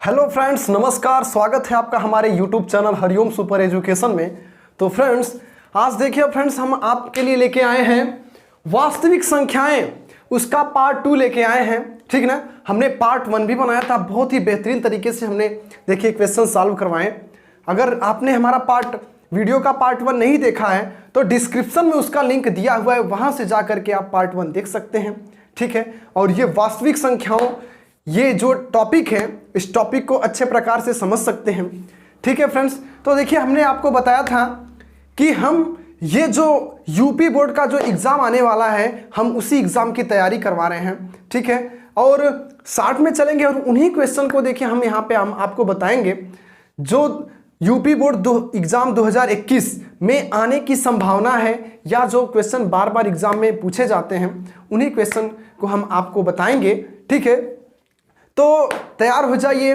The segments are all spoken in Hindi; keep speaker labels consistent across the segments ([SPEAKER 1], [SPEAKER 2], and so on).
[SPEAKER 1] हेलो फ्रेंड्स, नमस्कार। स्वागत है आपका हमारे YouTube channel Hariom super education में। तो फ्रेंड्स, आज देखिए फ्रेंड्स, हम आपके लिए लेके आए हैं वास्तविक संख्याएं, उसका पार्ट 2 लेके आए हैं। ठीक ना, हमने पार्ट 1 भी बनाया था, बहुत ही बेहतरीन तरीके से हमने देखिए क्वेश्चन सॉल्व करवाए। अगर आपने हमारा वीडियो का पार्ट 1 नहीं देखा है तो डिस्क्रिप्शन में उसका लिंक दिया हुआ है, वहां से जा करके आप पार्ट 1 देख सकते हैं। ठीक है, और ये वास्तविक संख्याओं, ये जो टॉपिक है, इस टॉपिक को अच्छे प्रकार से समझ सकते हैं। ठीक है फ्रेंड्स, तो देखिए हमने आपको बताया था कि हम ये जो यूपी बोर्ड का जो एग्ज़ाम आने वाला है, हम उसी एग्ज़ाम की तैयारी करवा रहे हैं। ठीक है, और शार्ट में चलेंगे और उन्हीं क्वेश्चन को देखिए हम यहाँ पे हम आपको बताएंगे जो यूपी बोर्ड एग्ज़ाम 2021 में आने की संभावना है, या जो क्वेश्चन बार बार एग्ज़ाम में पूछे जाते हैं, उन्हीं क्वेश्चन को हम आपको बताएंगे। ठीक है, तो तैयार हो जाइए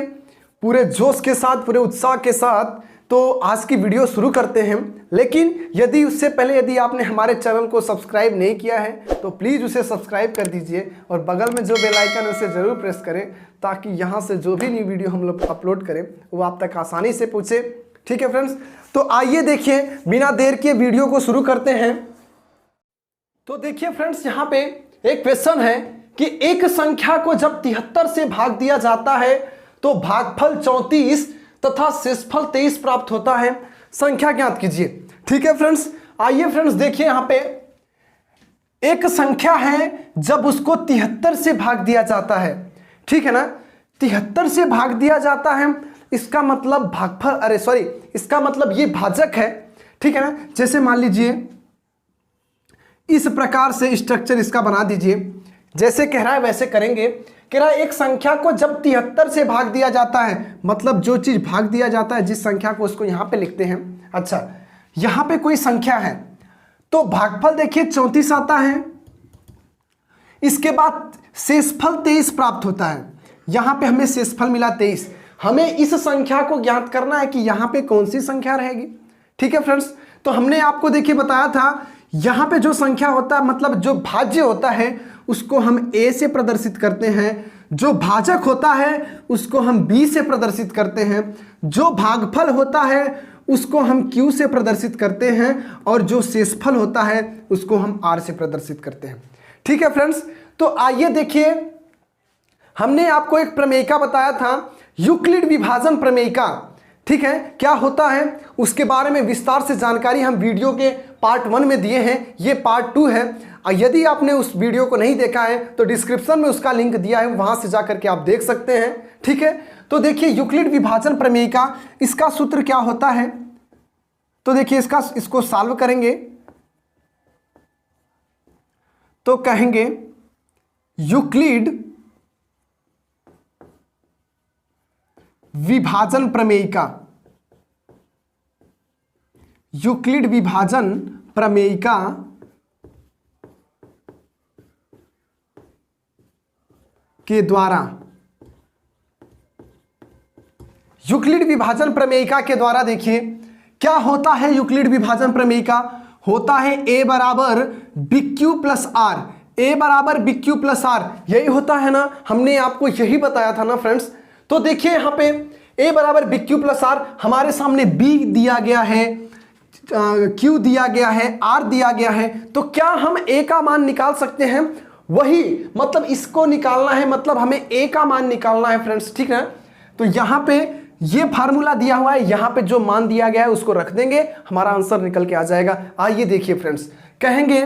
[SPEAKER 1] पूरे जोश के साथ, पूरे उत्साह के साथ। तो आज की वीडियो शुरू करते हैं, लेकिन यदि उससे पहले यदि आपने हमारे चैनल को सब्सक्राइब नहीं किया है तो प्लीज़ उसे सब्सक्राइब कर दीजिए और बगल में जो बेल आइकन है उसे ज़रूर प्रेस करें, ताकि यहाँ से जो भी न्यू वीडियो हम लोग अपलोड करें वो आप तक आसानी से पहुँचे। ठीक है फ्रेंड्स, तो आइए देखिए, बिना देर के वीडियो को शुरू करते हैं। तो देखिए फ्रेंड्स, यहाँ पे एक क्वेश्चन है कि एक संख्या को जब 73 से भाग दिया जाता है तो भागफल 34 तथा शेषफल 23 प्राप्त होता है। संख्या ज्ञात कीजिए। ठीक है फ्रेंड्स, आइए फ्रेंड्स देखिए, यहां पे एक संख्या है जब उसको 73 से भाग दिया जाता है। ठीक है ना, 73 से भाग दिया जाता है, इसका मतलब भागफल, इसका मतलब ये भाजक है। ठीक है ना, जैसे मान लीजिए इस प्रकार से स्ट्रक्चर इसका बना दीजिए, जैसे कह रहा है वैसे करेंगे। कह रहा है एक संख्या को जब 73 से भाग दिया जाता है, मतलब जो चीज भाग दिया जाता है, जिस संख्या को, उसको यहां पे लिखते हैं। अच्छा, यहां पे कोई संख्या है तो भागफल देखिए 34 आता है, इसके बाद शेषफल 23 प्राप्त होता है। यहां पे हमें शेषफल मिला 23। हमें इस संख्या को ज्ञात करना है कि यहां पे कौन सी संख्या रहेगी। ठीक है फ्रेंड्स, तो हमने आपको देखिए बताया था, यहां पे जो संख्या होता है, मतलब जो भाज्य होता है, उसको हम A से प्रदर्शित करते हैं। जो भाजक होता है उसको हम B से प्रदर्शित करते हैं। जो भागफल होता है उसको हम Q से प्रदर्शित करते हैं, और जो शेषफल होता है उसको हम R से प्रदर्शित करते हैं। ठीक है फ्रेंड्स, तो आइए देखिए, हमने आपको एक प्रमेयिका बताया था, यूक्लिड विभाजन प्रमेयिका। ठीक है, क्या होता है उसके बारे में विस्तार से जानकारी हम वीडियो के पार्ट 1 में दिए हैं, ये पार्ट 2 है। यदि आपने उस वीडियो को नहीं देखा है तो डिस्क्रिप्शन में उसका लिंक दिया है, वहां से जाकर के आप देख सकते हैं। ठीक है, तो देखिए यूक्लिड विभाजन प्रमेयिका, इसका सूत्र क्या होता है, तो देखिए इसको सॉल्व करेंगे तो कहेंगे यूक्लिड विभाजन प्रमेयिका, यूक्लिड विभाजन प्रमेयिका के द्वारा, यूक्लिड विभाजन प्रमेयिका के द्वारा देखिए क्या होता है। यूक्लिड विभाजन प्रमेयिका होता है A बराबर BQ प्लस R, A बराबर BQ प्लस R, यही होता है ना, हमने आपको यही बताया था ना फ्रेंड्स। तो देखिए यहाँ पे A बराबर BQ प्लस R, हमारे सामने B दिया गया है, Q दिया गया है, R दिया गया है, तो क्या हम A का मान निकाल सकते हैं? वही, मतलब इसको निकालना है, मतलब हमें A का मान निकालना है फ्रेंड्स। ठीक है, तो यहाँ पे ये फार्मूला दिया हुआ है, यहाँ पे जो मान दिया गया है उसको रख देंगे, हमारा आंसर निकल के आ जाएगा। आइए देखिए फ्रेंड्स, कहेंगे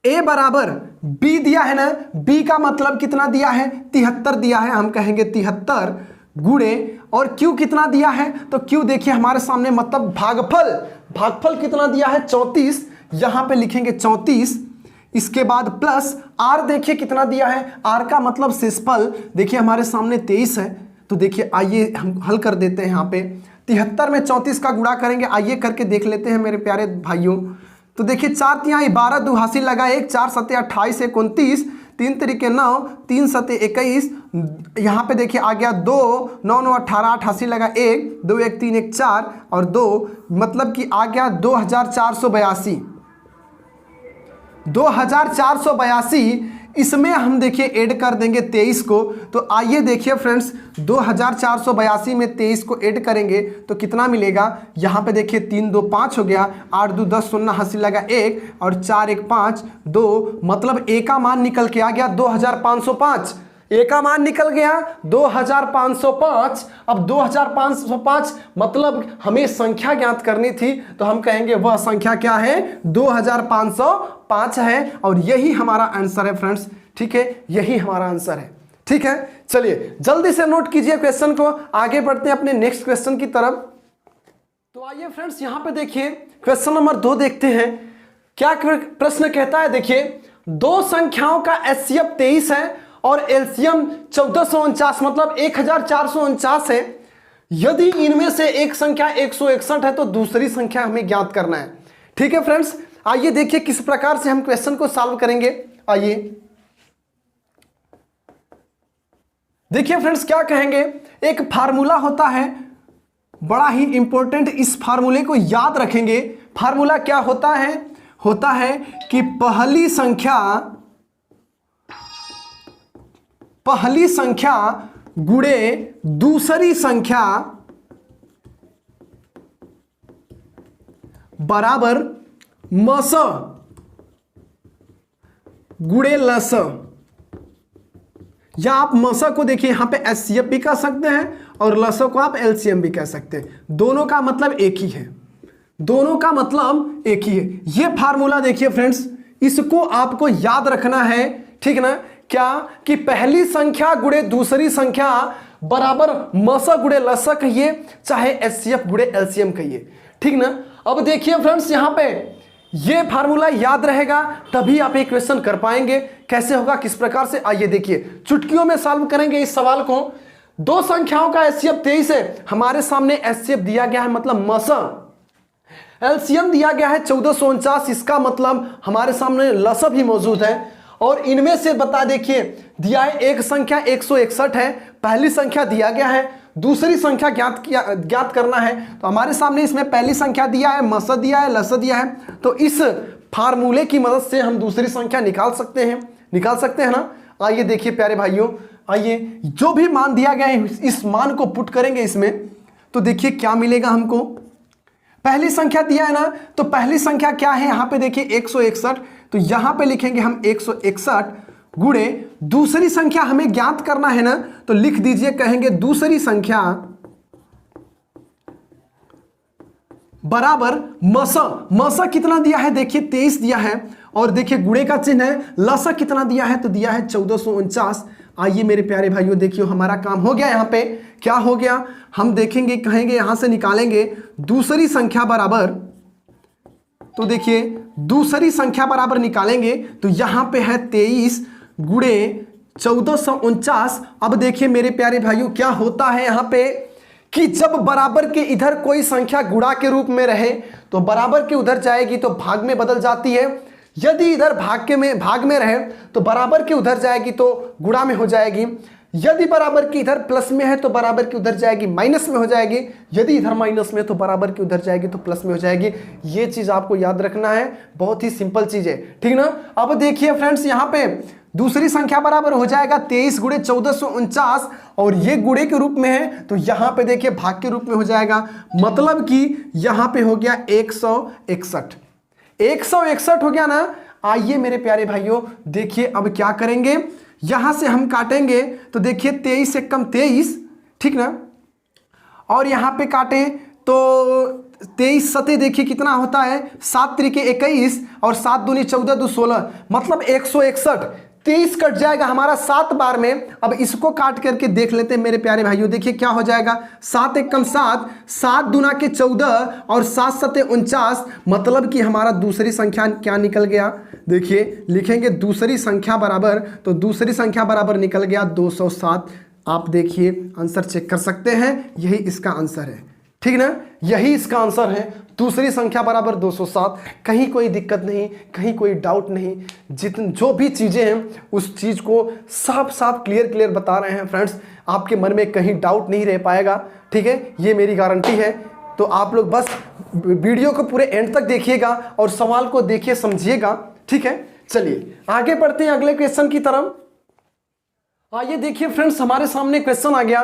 [SPEAKER 1] A बराबर B दिया है ना, B का मतलब कितना दिया है, 73 दिया है, हम कहेंगे 73 गुणे, और Q कितना दिया है, तो Q देखिए हमारे सामने, मतलब भागफल कितना दिया है, 34, यहाँ पे लिखेंगे 34। इसके बाद प्लस R देखिए कितना दिया है, R का मतलब शेषफल देखिए हमारे सामने 23 है। तो देखिए आइए हम हल कर देते हैं। यहाँ पे 73 में 34 का गुणा करेंगे, आइए करके देख लेते हैं मेरे प्यारे भाइयों। तो देखिए 4 तिहाई 12, 2 हासिल लगा 1, 4 सत्ते 28, 29, 3 तरीके 9, 3 सत्ते 21, यहाँ पे देखिए आ गया 2, 9 9 18, 8 हासिल लगा 1, 2 1 3 1 4 और 2, मतलब कि आ गया 2482। 2482 इसमें हम देखिए ऐड कर देंगे 23 को। तो आइए देखिए फ्रेंड्स, 2482 में 23 को ऐड करेंगे तो कितना मिलेगा। यहाँ पे देखिए 3 2 5 हो गया, 8 2 10, 0 हंसी लगा 1 और 4 1 5 2, मतलब ए का मान निकल के आ गया 2505। ए का मान निकल गया 2505। अब 2505 मतलब हमें संख्या ज्ञात करनी थी, तो हम कहेंगे वह संख्या क्या है, 2505 है। और यही हमारा आंसर है फ्रेंड्स, ठीक है, यही हमारा आंसर है। ठीक है, चलिए जल्दी से नोट कीजिए क्वेश्चन को, आगे बढ़ते हैं अपने नेक्स्ट क्वेश्चन की तरफ। तो आइए फ्रेंड्स, यहां पे देखिए क्वेश्चन नंबर 2 देखते हैं क्या प्रश्न कहता है। देखिए, दो संख्याओं का एचसीएफ 23 है और एलसीएम 1449 मतलब 1449 है। यदि इनमें से एक संख्या 161 है तो दूसरी संख्या हमें ज्ञात करना है। ठीक है फ्रेंड्स, आइए देखिए किस प्रकार से हम क्वेश्चन को सॉल्व करेंगे। आइए देखिए फ्रेंड्स, क्या कहेंगे, एक फार्मूला होता है बड़ा ही इंपॉर्टेंट, इस फार्मूले को याद रखेंगे। फार्मूला क्या होता है कि पहली संख्या गुणे दूसरी संख्या बराबर मस गुणे लस। या आप मस को देखिए यहां पे एचसीएफ भी कह सकते हैं और लस को आप एलसीएम भी कह सकते हैं। दोनों का मतलब एक ही है, दोनों का मतलब एक ही है। ये फार्मूला देखिए फ्रेंड्स, इसको आपको याद रखना है, ठीक ना। क्या कि पहली संख्या गुणे दूसरी संख्या बराबर मस गुणे लस कहिए, चाहे एचसीएफ गुणे एलसीएम कहिए, ठीक ना। अब देखिए फ्रेंड्स, यहां पे ये फार्मूला याद रहेगा तभी आप एक क्वेश्चन कर पाएंगे। कैसे होगा, किस प्रकार से, आइए देखिए चुटकियों में सॉल्व करेंगे इस सवाल को। दो संख्याओं का एचसीएफ 23 है, हमारे सामने एचसीएफ दिया गया है मतलब मस, एलसीएम दिया गया है 1449, इसका मतलब हमारे सामने लस भी मौजूद है। और इनमें से बता देखिए दिया है एक संख्या 161 है, पहली संख्या दिया गया है, दूसरी संख्या ज्ञात करना है। तो हमारे सामने इसमें पहली संख्या दिया है, मस दिया है, लस दिया है, तो इस फार्मूले की मदद से हम दूसरी संख्या निकाल सकते हैं ना। आइए देखिए प्यारे भाइयों, आइए जो भी मान दिया गया है इस मान को पुट करेंगे इसमें, तो देखिए क्या मिलेगा हमको। पहली संख्या दिया है ना, तो पहली संख्या क्या है, यहां पे देखिए 161, तो यहां पे लिखेंगे हम 161 गुणे दूसरी संख्या हमें ज्ञात करना है ना, तो लिख दीजिए, कहेंगे दूसरी संख्या बराबर मस कितना दिया है, देखिए 23 दिया है, और देखिए गुणे का चिन्ह है, लस कितना दिया है, तो दिया है 1449। आइए मेरे प्यारे भाइयों देखिए हमारा काम हो गया। यहां पे क्या हो गया, हम देखेंगे, कहेंगे यहां से निकालेंगे दूसरी संख्या बराबर, तो देखिए दूसरी संख्या बराबर निकालेंगे तो यहां पे है 23 गुणे 1449। अब देखिए मेरे प्यारे भाइयों क्या होता है यहां पे कि जब बराबर के इधर कोई संख्या गुणा के रूप में रहे तो बराबर के उधर जाएगी तो भाग में बदल जाती है। यदि इधर भाग में रहे तो बराबर के उधर जाएगी तो गुणा में हो जाएगी। यदि बराबर की इधर प्लस में है तो बराबर की उधर जाएगी माइनस में हो जाएगी। यदि इधर माइनस में तो बराबर की उधर जाएगी तो प्लस में हो जाएगी। ये चीज आपको याद रखना है, बहुत ही सिंपल चीज है, ठीक ना। अब देखिए फ्रेंड्स यहाँ पे दूसरी संख्या बराबर हो जाएगा 23 गुणे 1449, और ये गुणे के रूप में है तो यहाँ पे देखिए भाग के रूप में हो जाएगा, मतलब कि यहाँ पे हो गया 161 हो गया ना। आइए मेरे प्यारे भाइयों देखिए अब क्या करेंगे, यहां से हम काटेंगे तो देखिए 23 से कम 23, ठीक ना, और यहां पे काटें तो 23 सते देखिए कितना होता है, 7 त्रिके 21 और 7 दूनी 14 दो 16, मतलब 161। 23 कट जाएगा हमारा 7 बार में। अब इसको काट करके देख लेते हैं मेरे प्यारे भाइयों, देखिए क्या हो जाएगा, 7 एकम 7, 7 दूना के 14 और 7 सते 49, मतलब कि हमारा दूसरी संख्या क्या निकल गया, देखिए लिखेंगे दूसरी संख्या बराबर, तो दूसरी संख्या बराबर निकल गया 207। आप देखिए आंसर चेक कर सकते हैं, यही इसका आंसर है, ठीक ना, यही इसका आंसर है, दूसरी संख्या बराबर 207। कहीं कोई दिक्कत नहीं, कहीं कोई डाउट नहीं, जो भी चीज़ें हैं उस चीज़ को साफ साफ क्लियर बता रहे हैं फ्रेंड्स, आपके मन में कहीं डाउट नहीं रह पाएगा, ठीक है, ये मेरी गारंटी है। तो आप लोग बस वीडियो को पूरे एंड तक देखिएगा और सवाल को देखिए समझिएगा, ठीक है। चलिए आगे बढ़ते हैं अगले क्वेश्चन की तरफ। आइए देखिए फ्रेंड्स, हमारे सामने क्वेश्चन आ गया।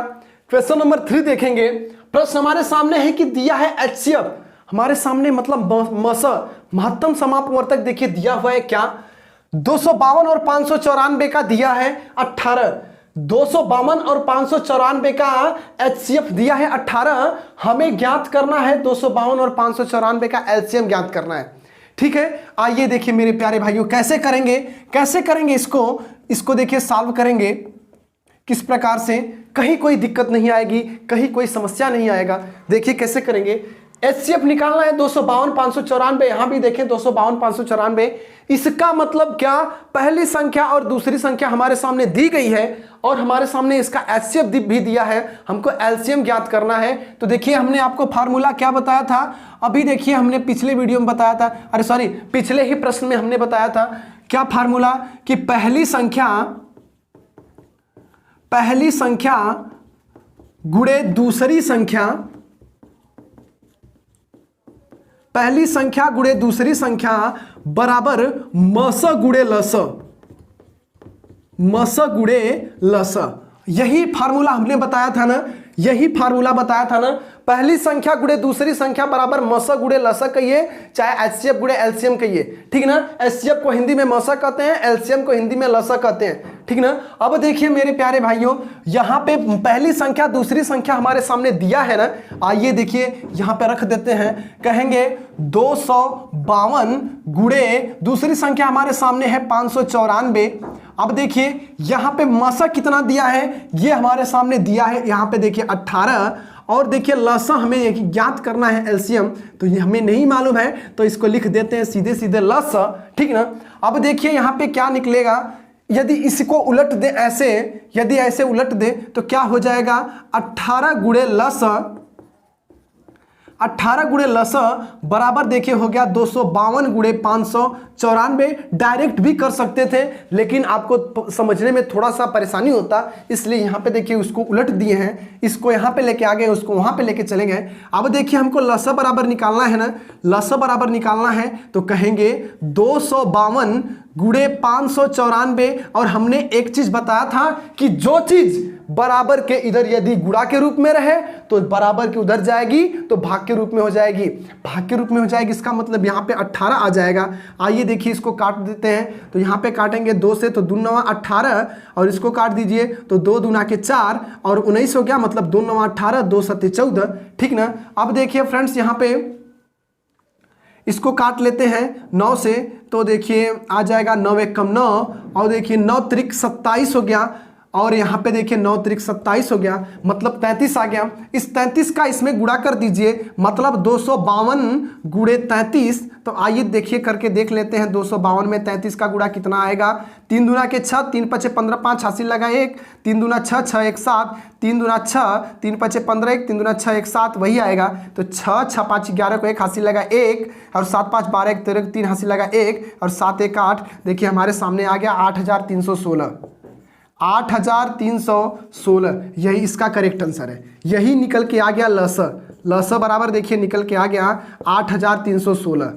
[SPEAKER 1] क्वेश्चन नंबर 3 देखेंगे। प्रश्न हमारे सामने है कि दिया है HCF, हमारे सामने मतलब महत्तम समापवर्तक देखिए दिया हुआ है क्या, 252 और 594 का दिया है 18। 252 और 594 का HCF दिया है 18। हमें ज्ञात करना है 252 और 594 का LCM ज्ञात करना है। ठीक है, आइए देखिए मेरे प्यारे भाइयों कैसे करेंगे इसको देखिए सॉल्व करेंगे किस प्रकार से, कहीं कोई दिक्कत नहीं आएगी, कहीं कोई समस्या नहीं आएगा। देखिए कैसे करेंगे। HCF निकालना है 252 594, यहां भी देखें 252 594। इसका मतलब क्या, पहली संख्या और दूसरी संख्या हमारे सामने दी गई है और हमारे सामने इसका HCF भी दिया है, हमको LCM ज्ञात करना है। तो देखिए हमने आपको फार्मूला क्या बताया था, अभी देखिए हमने पिछले वीडियो में बताया था, पिछले ही प्रश्न में हमने बताया था क्या फार्मूला, कि पहली संख्या गुणे दूसरी संख्या, पहली संख्या गुणे दूसरी संख्या बराबर मस गुणे लस। यही फार्मूला हमने बताया था ना, पहली संख्या गुणे दूसरी संख्या बराबर मस गुणे लस कहिए, चाहे HCF गुणे LCM कहिए, ठीक ना। HCF को हिंदी में मस कहते हैं, LCM को हिंदी में लस कहते हैं, ठीक ना। अब देखिए मेरे प्यारे भाइयों, यहाँ पे पहली संख्या दूसरी संख्या हमारे सामने दिया है ना, आइए देखिए यहाँ पे रख देते हैं, कहेंगे 252 गुणे दूसरी संख्या हमारे सामने है 594। अब देखिए यहाँ पे मसा कितना दिया है, ये हमारे सामने दिया है, यहाँ पे देखिए 18, और देखिए लसा हमें ज्ञात करना है LCM, तो ये हमें नहीं मालूम है, तो इसको लिख देते हैं सीधे लसा, ठीक ना। अब देखिए यहाँ पे क्या निकलेगा, यदि इसको उलट दे ऐसे, यदि ऐसे उलट दे तो क्या हो जाएगा, 18 गुणे लस बराबर देखिए हो गया 252 गुणे 594। डायरेक्ट भी कर सकते थे, लेकिन आपको समझने में थोड़ा सा परेशानी होता, इसलिए यहाँ पे देखिए उसको उलट दिए हैं, इसको यहाँ पे लेके आ गए, उसको वहाँ पे लेके चले गए। अब देखिए हमको लस बराबर निकालना है ना, लस बराबर निकालना है तो कहेंगे 252 गुणे 594। और हमने एक चीज बताया था कि जो चीज बराबर के इधर यदि गुणा के रूप में रहे तो बराबर के उधर जाएगी, तो भाग के रूप में हो जाएगी, इसका मतलब यहाँ पे 18 आ जाएगा। आइए देखिए इसको काट देते हैं, तो यहाँ पे काटेंगे 2 से, तो 2 9 18, और इसको काट दीजिए तो 2 दूना के 4 और 19 हो गया, मतलब 2 9 18, 2 7 14, ठीक ना। अब देखिए फ्रेंड्स यहाँ पे इसको काट लेते हैं 9 से, तो देखिए आ जाएगा 9 1 कम 9, और देखिए 9 त्रिक 27 हो गया, और यहाँ पे देखिए 9 त्रिक 27 हो गया, मतलब 33 आ गया। इस 33 का इसमें गुणा कर दीजिए, मतलब 252 गुणे 33। तो आइए देखिए करके देख लेते हैं, 252 में 33 का गुणा कितना आएगा, 3 दूना के 6, 3 5 15, 5 हासिल लगा 1, 3 दूना 6, 6 1 7, 3 दूना 6, 3 5 15 1, 3 दूना 6 1 7, वही आएगा। तो 6 6 5 11 को 1 हासिल लगा 1, और 7 5 12 1 13 3 हासिल लगा 1, और 7 1 8। देखिए हमारे सामने आ गया 8316, यही इसका करेक्ट आंसर है, यही निकल के आ गया लस बराबर देखिए निकल के आ गया 8316।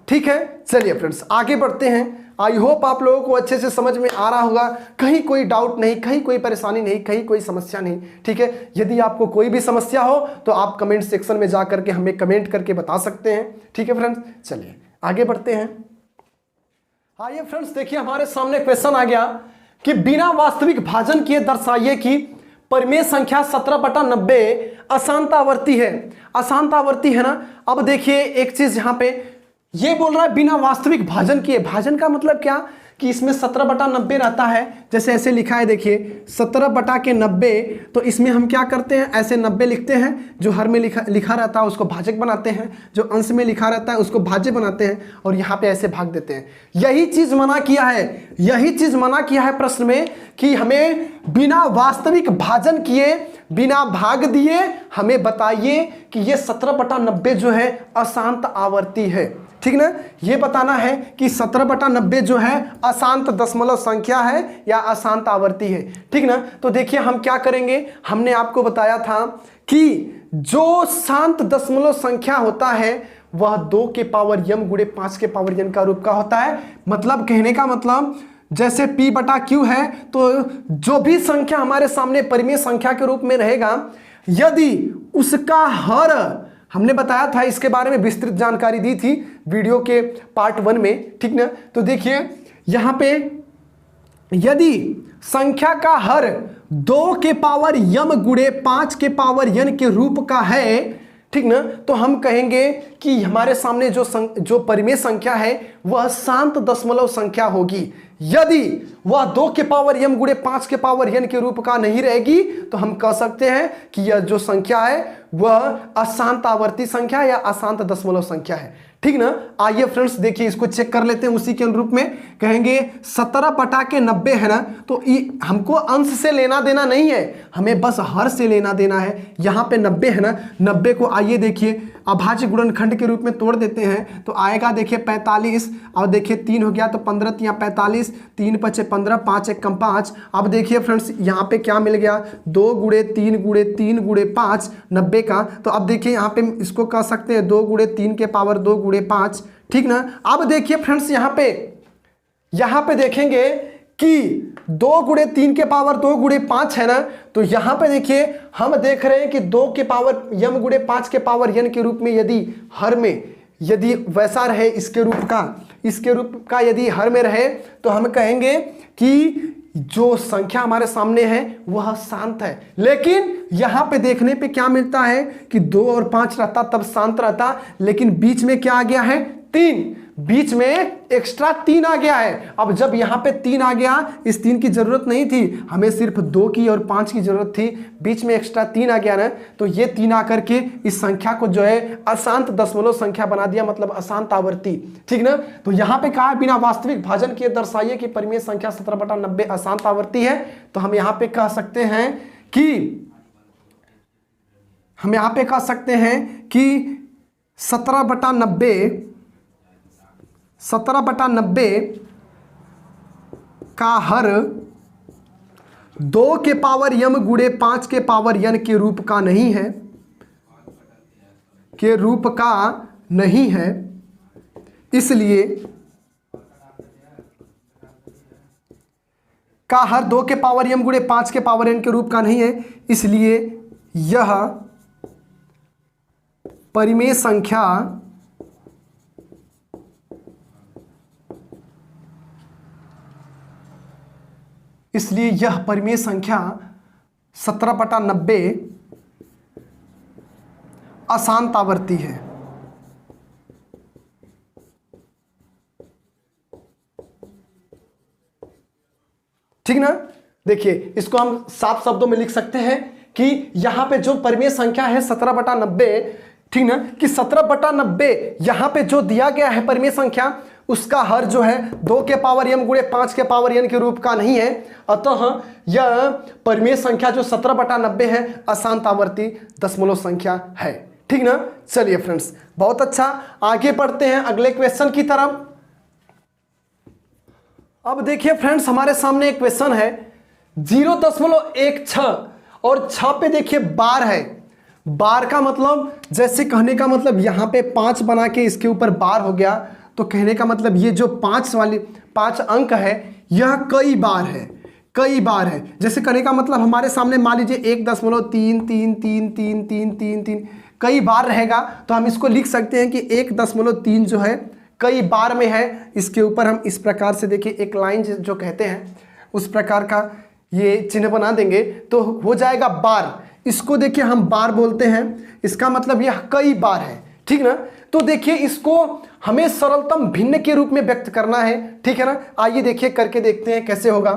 [SPEAKER 1] ठीक है, चलिए फ्रेंड्स आगे बढ़ते हैं। आई होप आप लोगों को अच्छे से समझ में आ रहा होगा, कहीं कोई डाउट नहीं, कहीं कोई परेशानी नहीं, कहीं कोई समस्या नहीं, ठीक है। यदि आपको कोई भी समस्या हो तो आप कमेंट सेक्शन में जा करके हमें कमेंट करके बता सकते हैं, ठीक है फ्रेंड्स। चलिए आगे बढ़ते हैं। आइए फ्रेंड्स देखिए हमारे सामने क्वेश्चन आ गया कि बिना वास्तविक भाजन किए दर्शाइए कि परिमेय संख्या 17/90 अशांतावर्ती है। अशांतावर्ती है ना। अब देखिए एक चीज यहाँ पे ये बोल रहा है बिना वास्तविक भाजन किए। भाजन का मतलब क्या कि इसमें 17/90 रहता है, जैसे ऐसे लिखा है देखिए 17/90। तो इसमें हम क्या करते हैं, ऐसे 90 लिखते हैं, जो हर में लिखा रहता है उसको भाजक बनाते हैं, जो अंश में लिखा रहता है उसको भाज्य बनाते हैं, और यहाँ पे ऐसे भाग देते हैं। यही चीज मना किया है प्रश्न में कि हमें बिना वास्तविक भाजन किए, बिना भाग दिए हमें बताइए कि ये 17/90 जो है अशांत आवर्ती है, ठीक ना। ये बताना है कि 17/90 जो है अशांत दशमलव संख्या है या अशांत आवर्ती है, ठीक ना। तो देखिए हम क्या करेंगे, हमने आपको बताया था कि जो शांत दशमलव संख्या होता है वह 2 के पावर m गुणे 5 के पावर n का रूप का होता है। मतलब कहने का मतलब जैसे p बटा q है, तो जो भी संख्या हमारे सामने परिमेय संख्या के रूप में रहेगा, यदि उसका हर, हमने बताया था इसके बारे में विस्तृत जानकारी दी थी वीडियो के पार्ट 1 में, ठीक ना। तो देखिए यहां पे यदि संख्या का हर 2 के पावर m गुणे 5 के पावर n के रूप का है, ठीक ना, तो हम कहेंगे कि हमारे सामने जो परिमेय संख्या है वह शांत दशमलव संख्या होगी। यदि वह 2 के पावर m गुणे 5 के पावर n के रूप का नहीं रहेगी तो हम कह सकते हैं कि यह जो संख्या है वह अशांत आवर्ती संख्या या अशांत दशमलव संख्या है, ठीक ना। आइए फ्रेंड्स देखिए, इसको चेक कर लेते हैं। उसी के अनुरूप में कहेंगे 17 बटा के 90 है ना, तो हमको अंश से लेना देना नहीं है, हमें बस हर से लेना देना है। यहाँ पे 90 है ना, 90 को आइए देखिए अभाज्य गुणनखंड के रूप में तोड़ देते हैं तो आएगा देखिए 45, और देखिए 3 हो गया तो 15 3 45, 3 5 15, 5 1 कम 5। अब देखिए फ्रेंड्स यहाँ पे क्या मिल गया, 2 गुणे 3 गुणे 3 गुणे 5 90 का। तो अब देखिए यहाँ पे इसको कह सकते हैं 2 गुणे 3 के पावर 2 गुणे 5, ठीक ना। अब देखिए फ्रेंड्स यहाँ पे देखेंगे कि 2 गुणे 3 के पावर 2 गुणे 5 है ना, तो यहाँ पे देखिए हम देख रहे हैं कि 2 के पावर m गुणे 5 के पावर n के रूप में यदि हर में यदि वैसा रहे इसके रूप का यदि हर में रहे तो हम कहेंगे कि जो संख्या हमारे सामने है वह शांत है। लेकिन यहाँ पे देखने पे क्या मिलता है कि 2 और 5 रहता तब शांत रहता, लेकिन बीच में क्या आ गया है, 3, बीच में एक्स्ट्रा 3 आ गया है। अब जब यहाँ पे 3 आ गया, इस 3 की जरूरत नहीं थी, हमें सिर्फ 2 की और 5 की जरूरत थी, बीच में एक्स्ट्रा 3 आ गया ना, तो ये 3 आकर के इस संख्या को जो है अशांत दशमलव संख्या बना दिया, मतलब अशांत आवर्ती, ठीक ना। तो यहाँ पे कहा बिना वास्तविक भाजन किए दर्शाइए कि परिमेय संख्या 17/90 अशांत आवर्ती है। तो हम यहाँ पे कह सकते हैं कि 17/90 का हर 2 के पावर m गुणे 5 के पावर n के रूप का नहीं है, इसलिए का हर 2 के पावर m गुणे 5 के पावर n के रूप का नहीं है, इसलिए यह परिमेय संख्या इसलिए यह परिमेय संख्या 17/90 अशांत आवर्ती है। ठीक ना। देखिए इसको हम साफ शब्दों में लिख सकते हैं कि यहां पे जो परिमेय संख्या है 17/90, ठीक ना, कि 17/90 यहां पे जो दिया गया है परिमेय संख्या, उसका हर जो है 2 के पावर m गुणे 5 के पावर n के रूप का नहीं है। अतः यह परिमेय संख्या जो 17/90 है अशांत आवर्ती दशमलव संख्या है। ठीक ना। चलिए फ्रेंड्स, बहुत अच्छा, आगे बढ़ते हैं अगले क्वेश्चन की तरफ। अब देखिए फ्रेंड्स, हमारे सामने एक क्वेश्चन है 0.16 और 6 पे देखिए बार है। बार का मतलब, जैसे कहने का मतलब यहाँ पे 5 बना के इसके ऊपर बार हो गया, तो कहने का मतलब ये जो 5 अंक है यह कई बार है। जैसे कहने का मतलब हमारे सामने मान लीजिए 1.3333333 कई बार रहेगा, तो हम इसको लिख सकते हैं कि 1.3 जो है कई बार में है। इसके ऊपर हम इस प्रकार से देखिए एक लाइन जो कहते हैं उस प्रकार का ये चिन्ह बना देंगे तो हो जाएगा बार। इसको देखिए हम बार बोलते हैं, इसका मतलब यह कई बार है। ठीक ना। तो देखिए इसको हमें सरलतम भिन्न के रूप में व्यक्त करना है। ठीक है ना। आइए देखिए करके देखते हैं कैसे होगा।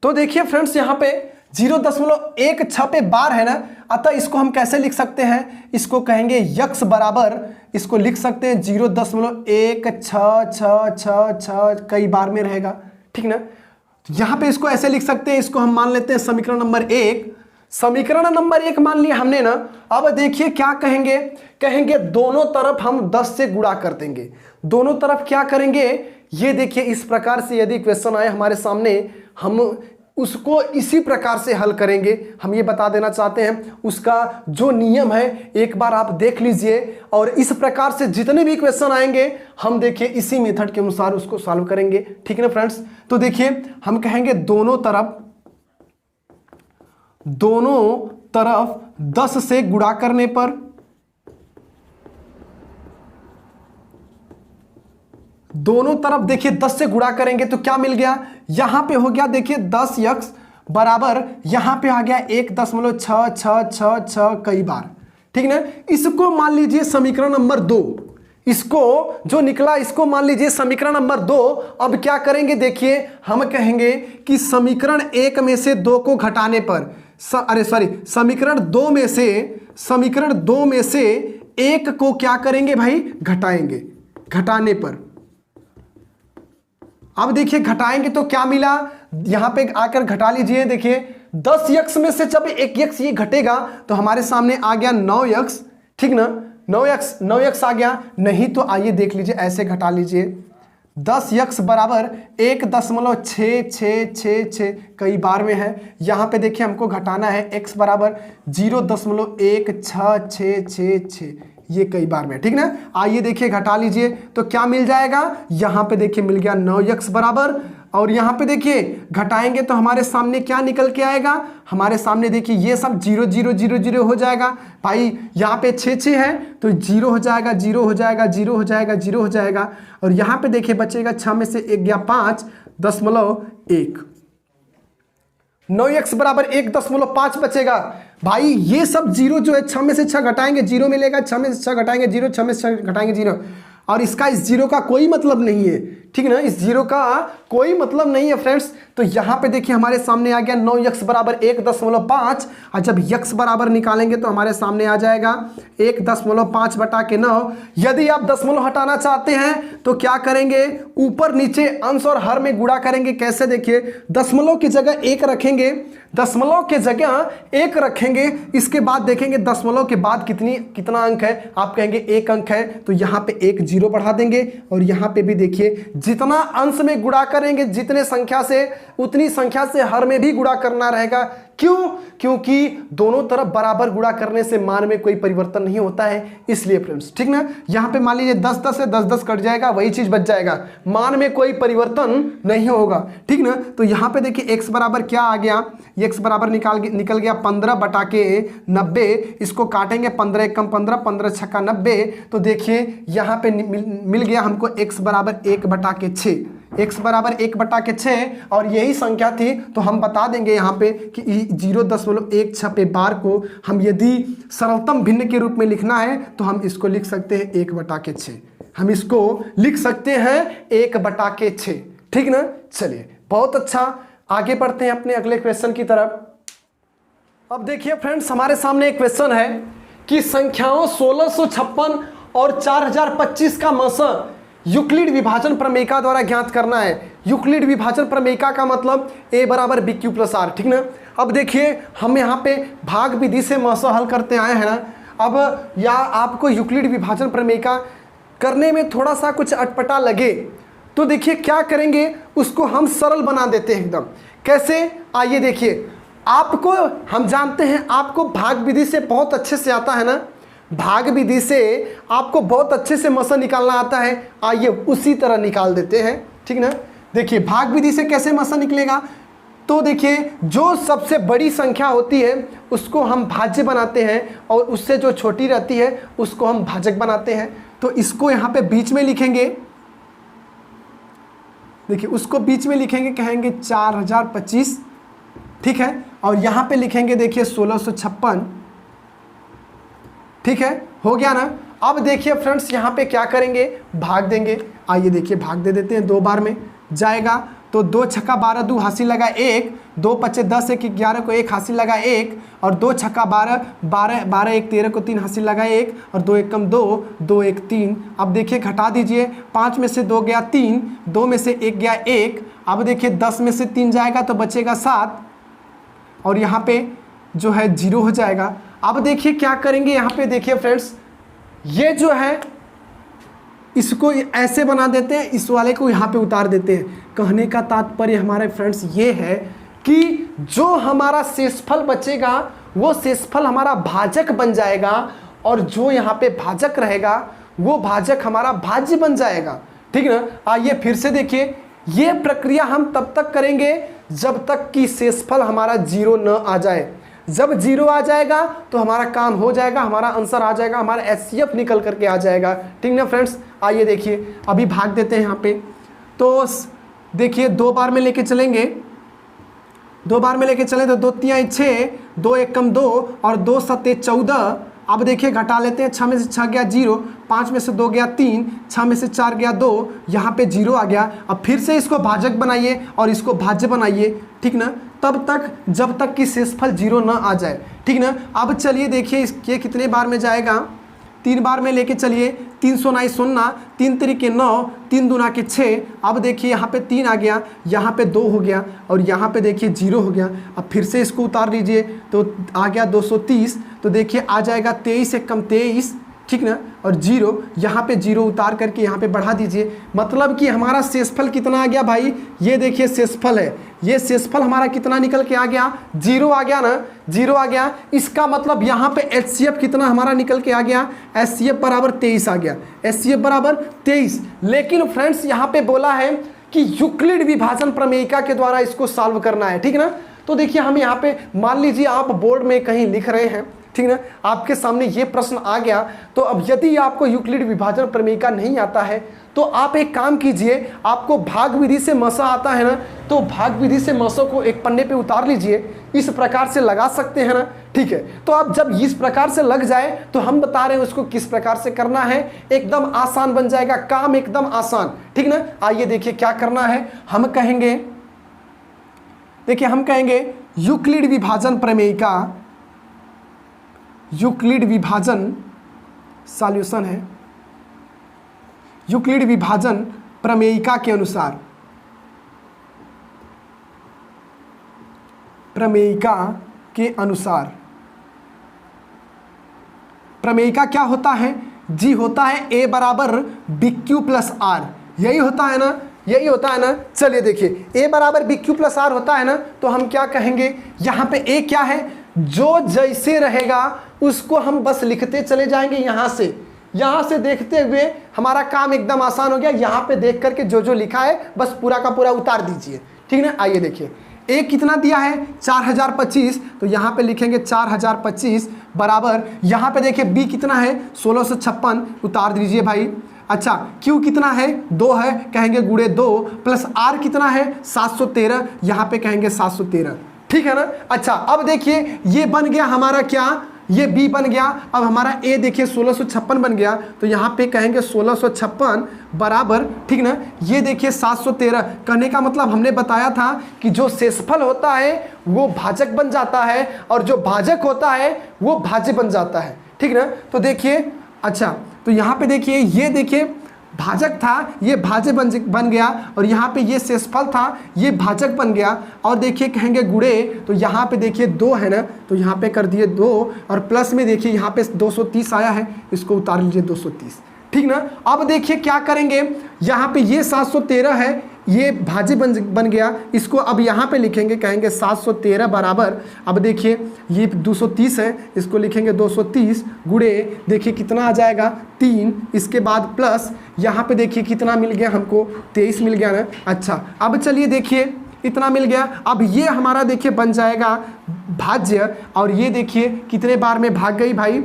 [SPEAKER 1] तो देखिए फ्रेंड्स, यहाँ पे 0.16 पे बार है ना, अतः इसको हम कैसे लिख सकते हैं, इसको कहेंगे यक्स बराबर, इसको लिख सकते हैं 0.1666 कई बार में रहेगा। ठीक ना। यहां पे इसको ऐसे लिख सकते हैं, इसको हम मान लेते हैं समीकरण नंबर 1। समीकरण नंबर 1 मान लिया हमने ना। अब देखिए क्या कहेंगे दोनों तरफ हम 10 से गुणा कर देंगे। दोनों तरफ क्या करेंगे, ये देखिए इस प्रकार से यदि क्वेश्चन आए हमारे सामने, हम उसको इसी प्रकार से हल करेंगे। हम ये बता देना चाहते हैं, उसका जो नियम है एक बार आप देख लीजिए, और इस प्रकार से जितने भी क्वेश्चन आएंगे हम देखिए इसी मेथड के अनुसार उसको सॉल्व करेंगे। ठीक है ना फ्रेंड्स। तो देखिए हम कहेंगे दोनों तरफ 10 से गुणा करने पर, दोनों तरफ देखिए 10 से गुणा करेंगे तो क्या मिल गया, यहां पे हो गया देखिए 10x बराबर, यहां पे आ गया 1.66666 कई बार। ठीक ना। इसको मान लीजिए समीकरण नंबर 2, इसको जो निकला इसको मान लीजिए समीकरण नंबर 2। अब क्या करेंगे देखिए, हम कहेंगे कि समीकरण 1 में से 2 को घटाने पर, समीकरण 2 में से 1 को क्या करेंगे भाई, घटाएंगे। घटाने पर अब देखिए घटाएंगे तो क्या मिला, यहां पे आकर घटा लीजिए। देखिए 10x में से जब 1x ये घटेगा तो हमारे सामने आ गया 9x। ठीक ना, 9x आ गया। नहीं तो आइए देख लीजिए, ऐसे घटा लीजिए, 10x बराबर 1.6666 कई बार में है। यहां पे देखिए हमको घटाना है x बराबर 0.16666, ये कई बार में। ठीक ना। आइए देखिए घटा लीजिए तो क्या मिल जाएगा, यहां पे देखिए मिल गया 9x बराबर, और यहां पे देखिए घटाएंगे तो हमारे सामने क्या निकल के आएगा, हमारे सामने देखिए ये सब 0 0 0 0 हो जाएगा भाई। यहां पे 6 है तो 0 हो जाएगा, 0 हो जाएगा, 0 हो जाएगा, 0 हो जाएगा, और यहां पे देखिए बचेगा 6 में से 1 गया 5.1, 9x बराबर 1.5 बचेगा भाई। ये सब 0 जो है 6 में से 6 घटाएंगे 0 मिलेगा, 6 में से 6 घटाएंगे 0, 6 में से 6 घटाएंगे 0, और इसका इस 0 का कोई मतलब नहीं है। ठीक है ना, इस 0 का कोई मतलब नहीं है फ्रेंड्स। तो यहां पे देखिए हमारे सामने आ गया 9x बराबर 1.5, और जब x बराबर निकालेंगे तो हमारे सामने आ जाएगा 1.5 बटा के 9। यदि आप दशमलव हटाना चाहते हैं तो क्या करेंगे, ऊपर नीचे अंश और हर में गुणा करेंगे। कैसे, देखिए दशमलव की जगह 1 रखेंगे, दशमलव के जगह 1 रखेंगे, इसके बाद देखेंगे दशमलव के बाद कितना अंक है, आप कहेंगे 1 अंक है, तो यहाँ पे 1 0 बढ़ा देंगे, और यहाँ पे भी देखिए जितना अंश में गुणा करेंगे जितने संख्या से, उतनी संख्या से हर में भी गुणा करना रहेगा। क्यों, क्योंकि दोनों तरफ बराबर गुणा करने से मान में कोई परिवर्तन नहीं होता है, इसलिए फ्रेंड्स। ठीक ना। यहाँ पे मान लीजिए 10 10 से 10 10 कट जाएगा, वही चीज बच जाएगा, मान में कोई परिवर्तन नहीं होगा। ठीक ना। तो यहाँ पे देखिए x बराबर क्या आ गया, x बराबर निकल गया 15 बटा के 90, इसको काटेंगे 15 1 कम 15, 15 छक्का 90, तो देखिए यहाँ पे मिल गया हमको x बराबर 1 बटा के 6, x बराबर 1 बटा के 6, और यही संख्या थी। तो हम बता देंगे यहाँ पे कि 0.16 पे बार को हम यदि सरलतम भिन्न के रूप में लिखना है तो हम इसको लिख सकते हैं 1 बटा के 6, हम इसको लिख सकते हैं 1 बटा के 6। ठीक ना। चलिए बहुत अच्छा, आगे बढ़ते हैं अपने अगले क्वेश्चन की तरफ। अब देखिए फ्रेंड्स हमारे सामने एक क्वेश्चन है कि संख्याओं 1656 और 4025 का मस यूक्लिड विभाजन प्रमेयिका द्वारा ज्ञात करना है। यूक्लिड विभाजन प्रमेयिका का मतलब a बराबर BQ प्लस R। ठीक ना। अब देखिए हम यहाँ पे भाग विधि से मस हल करते आए हैं ना। अब या आपको यूक्लिड विभाजन प्रमेयिका करने में थोड़ा सा कुछ अटपटा लगे तो देखिए क्या करेंगे, उसको हम सरल बना देते हैं एकदम। कैसे, आइए देखिए, आपको हम जानते हैं आपको भाग विधि से बहुत अच्छे से आता है ना, भाग विधि से आपको बहुत अच्छे से मस निकालना आता है। आइए उसी तरह निकाल देते हैं। ठीक ना। देखिए भाग विधि से कैसे मस निकलेगा, तो देखिए जो सबसे बड़ी संख्या होती है उसको हम भाज्य बनाते हैं, और उससे जो छोटी रहती है उसको हम भाजक बनाते हैं। तो इसको यहाँ पे बीच में लिखेंगे, देखिए उसको बीच में लिखेंगे, कहेंगे 4025। ठीक है। और यहाँ पे लिखेंगे देखिए 1656। ठीक है, हो गया ना। अब देखिए फ्रेंड्स यहाँ पे क्या करेंगे, भाग देंगे। आइए देखिए भाग दे देते हैं, 2 बार में जाएगा तो 2 छक्का 12, 2 हासिल लगा 1, 2 पचे 10, 1 11 को 1 हासिल लगा 1, और 2 छक्का 12, 12 12 1 13 को 3 हासिल लगा 1, और 2 1 कम 2, 2 1 3। अब देखिए घटा दीजिए, 5 में से 2 गया 3, 2 में से 1 गया 1। अब देखिए 10 में से 3 जाएगा तो बचेगा 7, और यहाँ पे जो है 0 हो जाएगा। अब देखिए क्या करेंगे, यहाँ पे देखिए फ्रेंड्स ये जो है इसको ऐसे बना देते हैं, इस वाले को यहाँ पे उतार देते हैं। कहने का तात्पर्य हमारे फ्रेंड्स ये है कि जो हमारा शेषफल बचेगा वो शेषफल हमारा भाजक बन जाएगा, और जो यहाँ पे भाजक रहेगा वो भाजक हमारा भाज्य बन जाएगा। ठीक ना। आइए फिर से देखिए, ये प्रक्रिया हम तब तक करेंगे जब तक कि शेषफल हमारा 0 न आ जाए। जब 0 आ जाएगा तो हमारा काम हो जाएगा, हमारा आंसर आ जाएगा, हमारा HCF निकल करके आ जाएगा। ठीक ना फ्रेंड्स। आइए देखिए, अभी भाग देते हैं यहाँ पे। तो देखिए 2 बार में लेके चलेंगे, 2 बार में लेके चले तो 2 3 6, 2 1 कम 2 और 2 7 14। अब देखिए घटा लेते हैं, 6 में से 6 गया 0, 5 में से 2 गया 3, 6 में से 4 गया 2, यहाँ पे 0 आ गया। अब फिर से इसको भाजक बनाइए और इसको भाज्य बनाइए। ठीक ना, तब तक जब तक कि शेषफल 0 ना आ जाए। ठीक ना। अब चलिए देखिए ये कितने बार में जाएगा, 3 बार में लेके चलिए। 3 सोना 0, 3 तिरिके 9, 3 दूना के 6। अब देखिए यहाँ पे 3 आ गया, यहाँ पे 2 हो गया और यहाँ पे देखिए 0 हो गया। अब फिर से इसको उतार लीजिए तो आ गया 230। तो देखिए आ जाएगा 23 एक कम 23। ठीक ना, और 0 यहाँ पे 0 उतार करके यहाँ पे बढ़ा दीजिए। मतलब कि हमारा शेषफल कितना आ गया भाई, ये देखिए शेषफल है, ये शेषफल हमारा कितना निकल के आ गया, 0 आ गया ना, 0 आ गया। इसका मतलब यहाँ पे HCF कितना हमारा निकल के आ गया, HCF बराबर 23 आ गया, HCF बराबर 23। लेकिन फ्रेंड्स यहाँ पे बोला है कि यूक्लिड विभाजन प्रमेयिका के द्वारा इसको सॉल्व करना है। ठीक ना। तो देखिए हम यहाँ पे मान लीजिए आप बोर्ड में कहीं लिख रहे हैं, ठीक ना, आपके सामने ये प्रश्न आ गया, तो अब यदि आपको यूक्लिड विभाजन प्रमेयिका नहीं आता है तो आप एक काम कीजिए, आपको भाग विधि से मसा आता है ना, तो भाग विधि से मसों को एक पन्ने पे उतार लीजिए, इस प्रकार से लगा सकते हैं ना। ठीक है, तो अब जब इस प्रकार से लग जाए तो हम बता रहे हैं उसको किस प्रकार से करना है, एकदम आसान बन जाएगा, काम एकदम आसान। ठीक ना। आइए देखिए क्या करना है, हम कहेंगे, देखिए हम कहेंगे यूक्लिड विभाजन प्रमेयिका, यूक्लिड विभाजन सॉल्यूशन है, यूक्लिड विभाजन प्रमेयिका के अनुसार, प्रमेयिका के अनुसार, प्रमेयिका क्या होता है जी, होता है A बराबर BQ प्लस R, यही होता है ना, यही होता है ना। चलिए देखिए A बराबर BQ प्लस R होता है ना, तो हम क्या कहेंगे, यहाँ पे A क्या है, जो जैसे रहेगा उसको हम बस लिखते चले जाएंगे। यहाँ से देखते हुए हमारा काम एकदम आसान हो गया। यहाँ पे देख करके जो जो लिखा है बस पूरा का पूरा उतार दीजिए। ठीक ना। आइए देखिए A कितना दिया है 4025, तो यहाँ पे लिखेंगे 4025 बराबर, यहाँ पे देखिए B कितना है 1656, उतार दीजिए भाई। अच्छा Q कितना है 2 है, कहेंगे गुणे 2, प्लस R कितना है 713, यहाँ पे कहेंगे 713। ठीक है ना। अच्छा अब देखिए ये बन गया हमारा क्या, ये B बन गया। अब हमारा A देखिए 1656 बन गया, तो यहाँ पे कहेंगे 1656 बराबर, ठीक ना, ये देखिए 713। कहने का मतलब हमने बताया था कि जो शेषफल होता है वो भाजक बन जाता है और जो भाजक होता है वो भाज्य बन जाता है। ठीक ना। तो देखिए, अच्छा तो यहाँ पे देखिए, ये देखिए भाजक था, ये भाज्य बन गया, और यहाँ पे ये शेषफल था, ये भाजक बन गया। और देखिए कहेंगे गुणे, तो यहाँ पे देखिए 2 है ना, तो यहाँ पे कर दिए 2, और प्लस में देखिए यहाँ पे 230 आया है, इसको उतार लीजिए 230। ठीक ना। अब देखिए क्या करेंगे, यहाँ पे ये 713 है, ये भाज्य बन गया, इसको अब यहाँ पे लिखेंगे, कहेंगे 713 बराबर, अब देखिए ये 230 है, इसको लिखेंगे 230 गुणे, देखिए कितना आ जाएगा 3, इसके बाद प्लस यहाँ पे देखिए कितना मिल गया हमको 23 मिल गया ना। अच्छा अब चलिए देखिए इतना मिल गया। अब ये हमारा देखिए बन जाएगा भाज्य, और ये देखिए कितने बार में भाग गई भाई,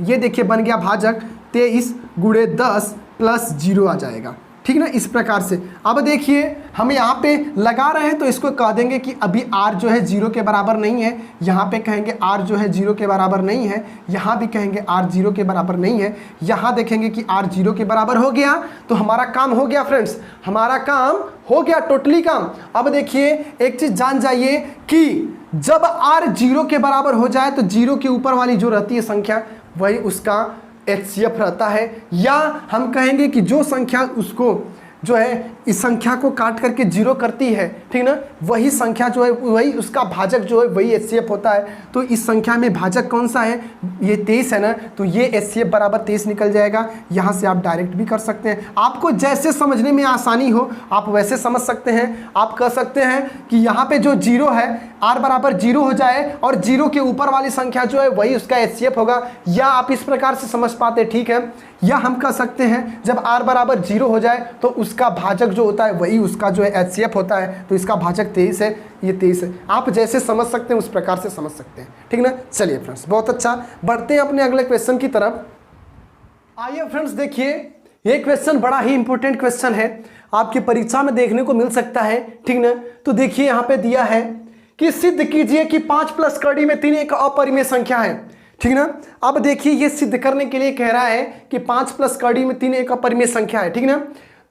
[SPEAKER 1] ये देखिए बन गया भाजक 23 गुणे 10 प्लस 0 आ जाएगा। ठीक ना, इस प्रकार से। अब देखिए हम यहाँ पे लगा रहे हैं तो इसको कह देंगे कि अभी R जो है 0 के बराबर नहीं है, यहाँ पे कहेंगे R जो है 0 के बराबर नहीं है, यहाँ भी कहेंगे R 0 के बराबर नहीं है, यहाँ देखेंगे कि R 0 के बराबर हो गया, तो हमारा काम हो गया फ्रेंड्स, हमारा काम हो गया, टोटली काम। अब देखिए एक चीज़ जान जाइए कि जब R 0 के बराबर हो जाए तो 0 के ऊपर वाली जो रहती है संख्या वही उसका HCF रहता है, या हम कहेंगे कि जो संख्या उसको जो है इस संख्या को काट करके जीरो करती है, ठीक ना, वही संख्या जो है वही उसका भाजक जो है वही HCF होता है। तो इस संख्या में भाजक कौन सा है, ये 23 है ना, तो ये HCF बराबर 23 निकल जाएगा। यहाँ से आप डायरेक्ट भी कर सकते हैं, आपको जैसे समझने में आसानी हो आप वैसे समझ सकते हैं। आप कह सकते हैं कि यहाँ पे जो जीरो है r बराबर जीरो हो जाए और जीरो के ऊपर वाली संख्या जो है वही उसका HCF होगा, या आप इस प्रकार से समझ पाते, ठीक है। या हम कह सकते हैं जब r बराबर जीरो हो जाए तो उसका भाजक जो होता है वही उसका जो है HCF होता है, तो इसका भाजक 23 है, ये 23 है। आप जैसे समझ सकते हैं उस प्रकार से समझ सकते हैं, ठीक ना। चलिए फ्रेंड्स, बहुत अच्छा, बढ़ते हैं अपने अगले क्वेश्चन की तरफ। आइए फ्रेंड्स, देखिए ये क्वेश्चन बड़ा ही इंपॉर्टेंट क्वेश्चन है, आपकी परीक्षा में देखने को मिल सकता है, ठीक ना। तो देखिए यहाँ पे दिया है कि सिद्ध कीजिए कि 5 प्लस कड़ी में 3 एक अपरिमेय संख्या है, ठीक ना। अब देखिए ये सिद्ध करने के लिए कह रहा है कि 5 प्लस कड़ी में 3 एक अपरिमेय संख्या है, ठीक ना।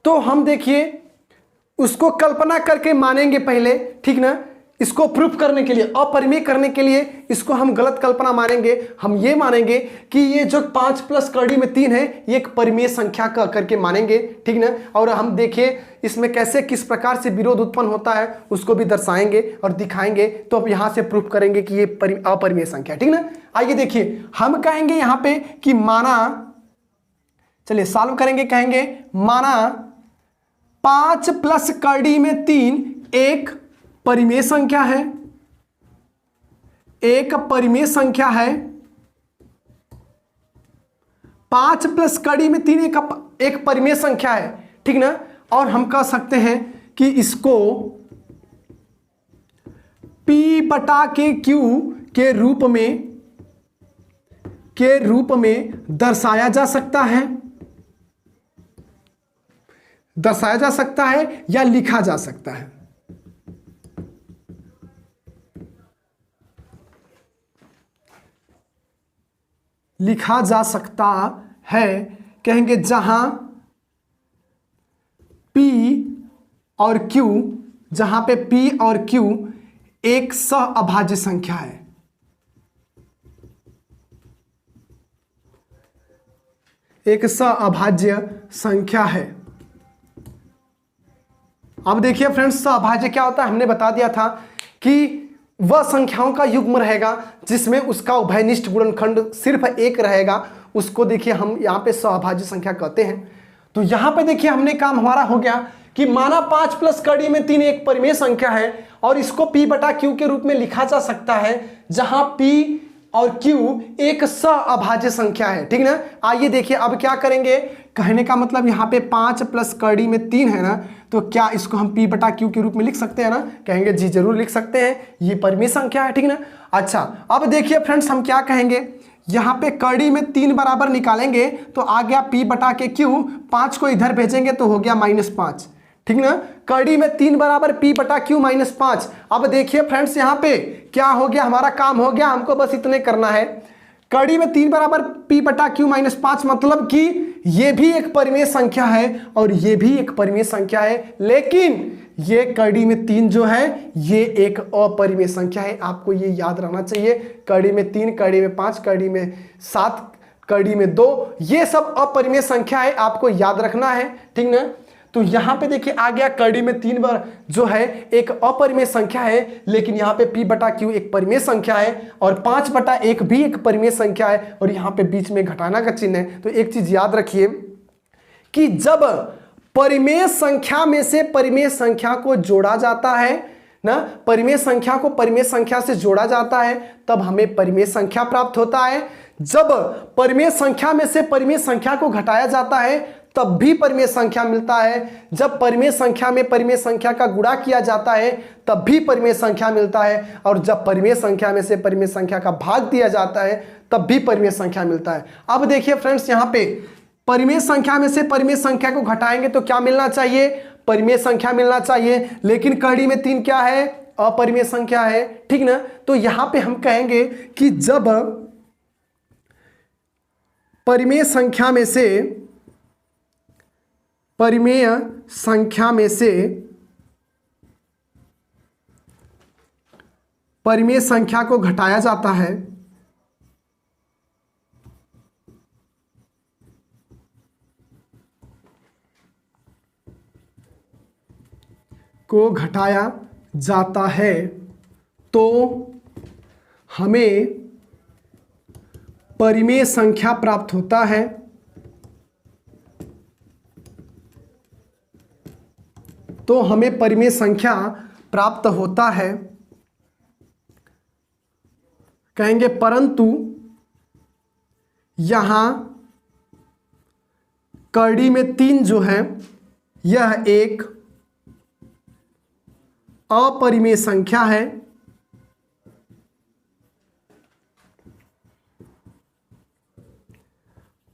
[SPEAKER 1] तो हम देखिए उसको कल्पना करके मानेंगे पहले, ठीक ना। इसको प्रूफ करने के लिए, अपरिमेय करने के लिए इसको हम गलत कल्पना मानेंगे। हम ये मानेंगे कि ये जो 5 प्लस कड़ी में 3 है ये एक परिमेय संख्या का करके मानेंगे, ठीक ना। और हम देखिए इसमें कैसे किस प्रकार से विरोध उत्पन्न होता है उसको भी दर्शाएंगे और दिखाएंगे। तो अब यहाँ से प्रूफ करेंगे कि ये अपरिमेय संख्या, ठीक ना। आइए देखिए, हम कहेंगे यहाँ पे कि माना, चलिए सॉल्व करेंगे, कहेंगे माना 5 प्लस कड़ी में 3 एक परिमेय संख्या है, एक परिमेय संख्या है। 5 प्लस कड़ी में 3 एक परिमेय संख्या है, ठीक ना। और हम कह सकते हैं कि इसको P बटा के Q के रूप में दर्शाया जा सकता है या लिखा जा सकता है। लिखा जा सकता है, कहेंगे जहां P और Q, जहां पे P और Q एक सहअभाज्य संख्या है, एक सहअभाज्य संख्या है। अब देखिए फ्रेंड्स, सहअभाज्य क्या होता है, हमने बता दिया था कि वह संख्याओं का युग्म रहेगा जिसमें उसका उभयनिष्ठ गुणनखंड सिर्फ एक रहेगा, उसको देखिए हम यहाँ पे सहअभाज्य संख्या कहते हैं। तो यहाँ पे देखिए हमने काम हमारा हो गया कि माना 5 प्लस कड़ी में 3 एक परिमेय संख्या है और इसको P बटा Q के रूप में लिखा जा सकता है जहां P और Q एक सहअभाज्य संख्या है, ठीक ना। आइए देखिए अब क्या करेंगे, कहने का मतलब यहाँ पे 5 प्लस कड़ी में 3 है ना, तो क्या इसको हम P बटा Q के रूप में लिख सकते हैं ना, कहेंगे जी जरूर लिख सकते हैं, ये परिमेय संख्या है, ठीक ना। अच्छा अब देखिए फ्रेंड्स, हम क्या कहेंगे, यहाँ पे कड़ी में 3 बराबर निकालेंगे तो आ गया P बटा के Q, 5 को इधर भेजेंगे तो हो गया -5, ठीक ना। कड़ी में 3 बराबर P बटा Q -5। अब देखिए फ्रेंड्स यहाँ पे क्या हो गया, हमारा काम हो गया, हमको बस इतने करना है। कड़ी में 3 बराबर P बटा Q -5 मतलब कि ये भी एक परिमेय संख्या है और ये भी एक परिमेय संख्या है, लेकिन ये कड़ी में 3 जो है ये एक अपरिमेय संख्या है। आपको ये याद रहना चाहिए, कड़ी में 3, कड़ी में 5, कड़ी में 7, कड़ी में 2, ये सब अपरिमेय संख्या है, आपको याद रखना है, ठीक ना। तो यहाँ पे देखिए आ गया कड़ी में 3 बार जो है एक अपरिमेय संख्या है, लेकिन यहाँ पे P बटा Q एक परिमेय संख्या है और 5 बटा 1 भी एक परिमेय संख्या है और यहाँ पे बीच में घटाना का चिन्ह है। तो एक चीज याद रखिए कि जब परिमेय संख्या में से परिमेय संख्या को जोड़ा जाता है ना, परिमेय संख्या को परिमेय संख्या से जोड़ा जाता है तब हमें परिमेय संख्या प्राप्त होता है। जब परिमेय संख्या में से परिमेय संख्या को घटाया जाता है तब भी परिमेय संख्या मिलता है। जब परिमेय संख्या में परिमेय संख्या का गुणा किया जाता है तब भी परिमेय संख्या मिलता है, और जब परिमेय संख्या में से परिमेय संख्या का भाग दिया जाता है तब भी परिमेय संख्या मिलता है। अब देखिए फ्रेंड्स, यहाँ पे परिमेय संख्या में से परिमेय संख्या को घटाएंगे तो क्या मिलना चाहिए, परिमेय संख्या मिलना चाहिए, लेकिन कड़ी में 3 क्या है, अपरिमेय संख्या है, ठीक ना। तो यहाँ पे हम कहेंगे कि जब परिमेय संख्या में से परिमेय संख्या में से परिमेय संख्या को घटाया जाता है को घटाया जाता है तो हमें परिमेय संख्या प्राप्त होता है। तो हमें परिमेय संख्या प्राप्त होता है। कहेंगे परंतु यहां कड़ी में 3 जो है यह एक अपरिमेय संख्या है।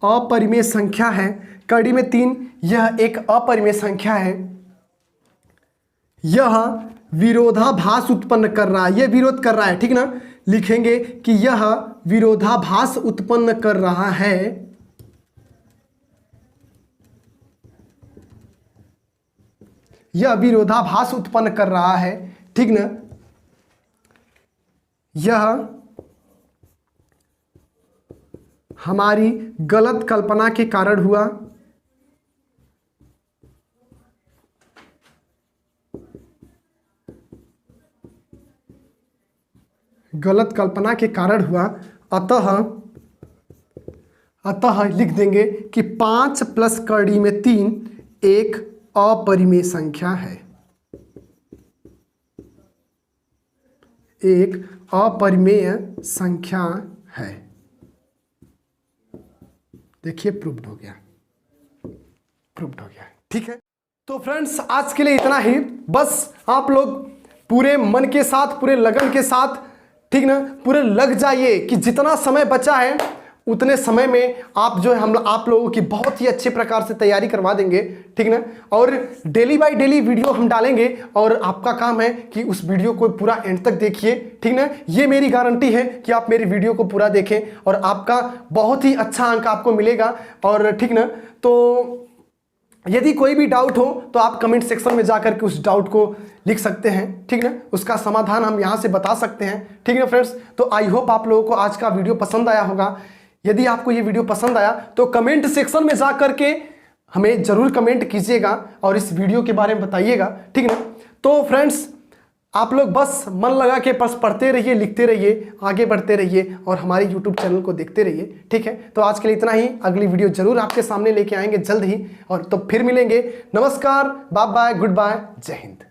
[SPEAKER 1] अपरिमेय संख्या है। कड़ी में 3 यह एक अपरिमेय संख्या है। यह विरोधाभास उत्पन्न कर रहा है, यह विरोध कर रहा है, ठीक ना। लिखेंगे कि यह विरोधाभास उत्पन्न कर रहा है। यह विरोधाभास उत्पन्न कर रहा है, ठीक ना। यह हमारी गलत कल्पना के कारण हुआ। गलत कल्पना के कारण हुआ। अतः लिख देंगे कि 5 प्लस कड़ी में 3 एक अपरिमेय संख्या है। एक अपरिमेय संख्या है। देखिए प्रूव्ड हो गया, प्रूव्ड हो गया, ठीक है। तो फ्रेंड्स आज के लिए इतना ही। बस आप लोग पूरे मन के साथ, पूरे लगन के साथ, ठीक ना, पूरे लग जाइए कि जितना समय बचा है उतने समय में आप जो है हम आप लोगों की बहुत ही अच्छे प्रकार से तैयारी करवा देंगे, ठीक ना। और डेली बाय डेली वीडियो हम डालेंगे और आपका काम है कि उस वीडियो को पूरा एंड तक देखिए, ठीक ना। ये मेरी गारंटी है कि आप मेरी वीडियो को पूरा देखें और आपका बहुत ही अच्छा अंक आपको मिलेगा। और ठीक ना, तो यदि कोई भी डाउट हो तो आप कमेंट सेक्शन में जाकर के उस डाउट को लिख सकते हैं, ठीक ना। उसका समाधान हम यहाँ से बता सकते हैं, ठीक है फ्रेंड्स। तो आई होप आप लोगों को आज का वीडियो पसंद आया होगा। यदि आपको ये वीडियो पसंद आया तो कमेंट सेक्शन में जाकर के हमें जरूर कमेंट कीजिएगा और इस वीडियो के बारे में बताइएगा, ठीक ना। तो फ्रेंड्स आप लोग बस मन लगा के बस पढ़ते रहिए, लिखते रहिए, आगे बढ़ते रहिए और हमारे यूट्यूब चैनल को देखते रहिए, ठीक है। तो आज के लिए इतना ही। अगली वीडियो जरूर आपके सामने लेके आएंगे जल्द ही, और तो फिर मिलेंगे। नमस्कार, बाय बाय, गुड बाय, जय हिंद।